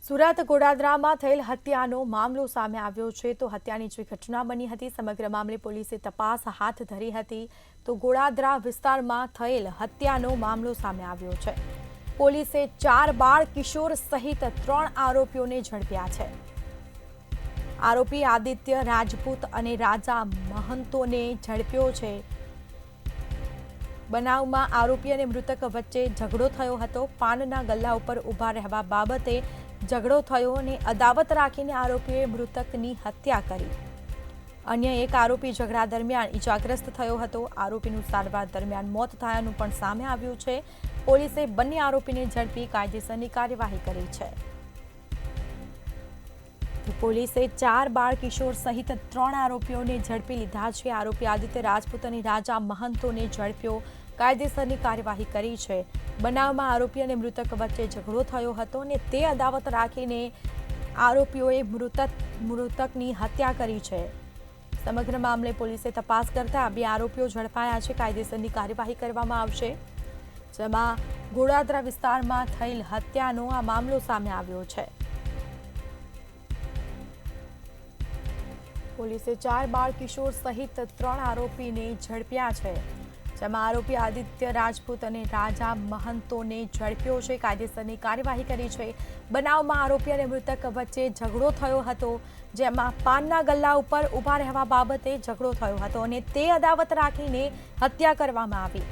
સુરત ગોડાદરામાં થયેલ હત્યાનો મામલો સામે આવ્યો છે તો હત્યાની જે ઘટના બની હતી સમગ્ર મામલે પોલીસે તપાસ હાથ ધરી હતી તો ગોડાદરા વિસ્તારમાં થયેલ હત્યાનો મામલો સામે આવ્યો છે। પોલીસે 4 બાળ કિશોર સહિત 3 આરોપીઓને ઝડપ્યા છે। આરોપી આદિત્ય રાજપૂત અને રાજા મહંતોને ઝડપ્યો છે। બનાવમાં આરોપી અને મૃતક વચ્ચે ઝઘડો થયો હતો। પાનના ગલ્લા ઉપર ઊભા રહેવા બાબતે ઝઘડો થયો અને અદાવત રાખીને આરોપીએ મૃતકની હત્યા કરી। અન્ય એક આરોપી ઝઘડા દરમિયાન ઇજાગ્રસ્ત થયો હતો। આરોપીનું સારવાર દરમિયાન મોત થયાનું પણ સામે આવ્યું છે। પોલીસે બંને આરોપીને ઝડપી કાયદેસરની કાર્યવાહી કરી છે। પોલીસે 4 બાળ કિશોર સહિત 3 આરોપીઓને ઝડપી લીધા છે। આરોપી આદિત્ય રાજપૂત અને રાજા મહંતોને ઝડપ્યો, કાયદેસરની કાર્યવાહી કરી છે। બનાવમાં આરોપી અને મૃતક વચ્ચે ઝઘડો થયો હતો અને તે અદાવત રાખીને આરોપીઓએ મૃતકની હત્યા કરી છે। સમગ્ર મામલે પોલીસે તપાસ કરતા 2 આરોપીઓ ઝડપાયા છે। કાયદેસરની કાર્યવાહી કરવામાં આવશે। જેમાં ગોડાદરા વિસ્તારમાં થયેલ હત્યાનો આ મામલો સામે આવ્યો છે। પોલીસે 4 બાળ કિશોર સહિત 3 આરોપીને ઝડપ્યા છે। જેમાં આરોપી આદિત્ય રાજપૂત અને રાજા મહંતોને ઝડપ્યો છે, કાયદેસરની કાર્યવાહી કરી છે। બનાવમાં આરોપી અને મૃતક વચ્ચે ઝઘડો થયો હતો, જેમાં પાનના ગલ્લા ઉપર ઊભા રહેવા બાબતે ઝઘડો થયો હતો અને તે અદાવત રાખીને હત્યા કરવામાં આવી।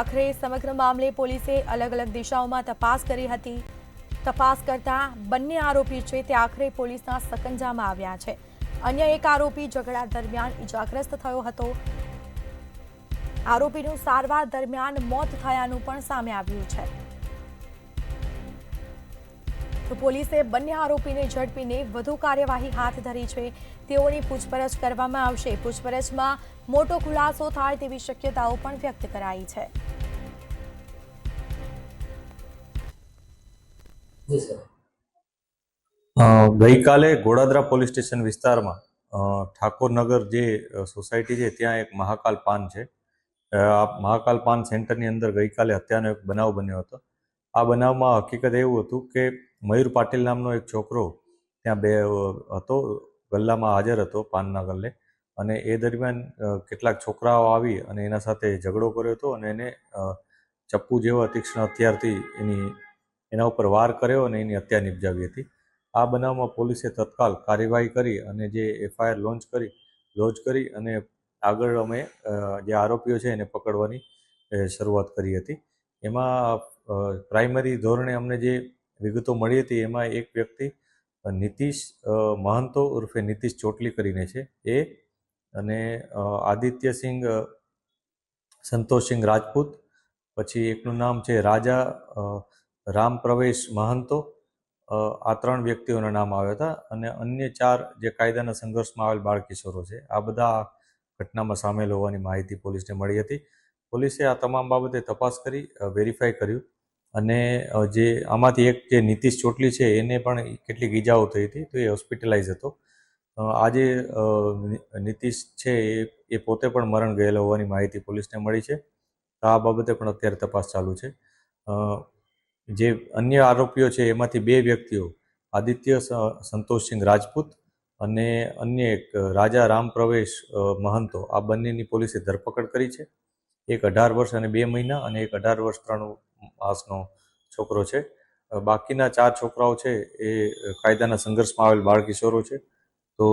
આખરે સમગ્ર મામલે પોલીસે અલગ અલગ દિશાઓમાં તપાસ કરી હતી। તપાસ કરતા બંને આરોપી છે તે આખરે પોલીસના સકંજામાં આવ્યા છે। અન્ય એક આરોપી ઝઘડા દરમિયાન ઇજાગ્રસ્ત થયો હતો। આરોપીનું સારવાર દરમિયાન મોત થયાનું પણ સામે આવ્યું છે। તો પોલીસે બંને આરોપીને ઝડપીને વધુ કાર્યવાહી હાથ ધરી છે। તેઓની પૂછપરછ કરવામાં આવશે। પૂછપરછમાં મોટો ખુલાસો થાય તેવી શક્યતાઓ પણ વ્યક્ત કરાઈ છે। ગઈકાલે ગોડાદરા પોલીસ સ્ટેશન વિસ્તારમાં ઠાકોરનગર જે સોસાયટી છે ત્યાં એક મહાકાલ પાન છે। આ મહાકાલ પાન સેન્ટરની અંદર ગઈકાલે હત્યાનો એક બનાવ બન્યો હતો। આ બનાવમાં હકીકત એવું હતું કે મયુર પાટીલ નામનો એક છોકરો ત્યાં હતો, ગલ્લામાં હાજર હતો પાનના ગલ્લે, અને એ દરમિયાન કેટલાક છોકરાઓ આવી અને એના સાથે ઝઘડો કર્યો હતો અને એને ચપ્પુ જેવા તીક્ષ્ણ હથિયારથી એના ઉપર વાર કર્યો અને એની હત્યા નિપજાવી હતી। આ બનાવમાં પોલીસે તત્કાલ કાર્યવાહી કરી અને જે એફઆઈઆર લોન્ચ કરી અને આગળ અમે જે આરોપીઓ છે એને પકડવાની શરૂઆત કરી હતી। એમાં પ્રાઇમરી ધોરણે અમને જે વિગતો મળી હતી એમાં એક વ્યક્તિ નીતિશ મહંતો ઉર્ફે નીતિશ ચોટલી કરીને છે એ, અને આદિત્યસિંહ સંતોષસિંહ રાજપૂત, પછી એકનું નામ છે રાજા રામ પ્રવેશ મહંતો। આ 3 વ્યક્તિઓના નામ આવ્યા હતા અને અન્ય 4 જે કાયદાના સંઘર્ષમાં આવેલ બાળ કિશોરો છે, આ બધા ઘટનામાં સામેલ હોવાની માહિતી પોલીસને મળી હતી। પોલીસે આ તમામ બાબતે તપાસ કરી, વેરીફાઈ કર્યું અને જે આમાંથી એક જે નીતિશ ચોટલી છે એને પણ કેટલીક ઈજાઓ થઈ હતી, તો એ હોસ્પિટલાઇઝ હતો। આજે નીતિશ છે એ પોતે પણ મરણ ગયેલો હોવાની માહિતી પોલીસને મળી છે। આ બાબતે પણ અત્યારે તપાસ ચાલુ છે। જે અન્ય આરોપીઓ છે એમાંથી 2 વ્યક્તિઓ આદિત્ય સંતોષસિંહ રાજપૂત અને અન્ય એક રાજા રામ પ્રવેશ મહંતો, આ બંનેની પોલીસે ધરપકડ કરી છે। એક 18 વર્ષ અને 2 મહિના અને એક 18 વર્ષ 3 માસનો છોકરો છે। બાકીના 4 છોકરાઓ છે એ કાયદાના સંઘર્ષમાં આવેલ બાળ કિશોરો છે। તો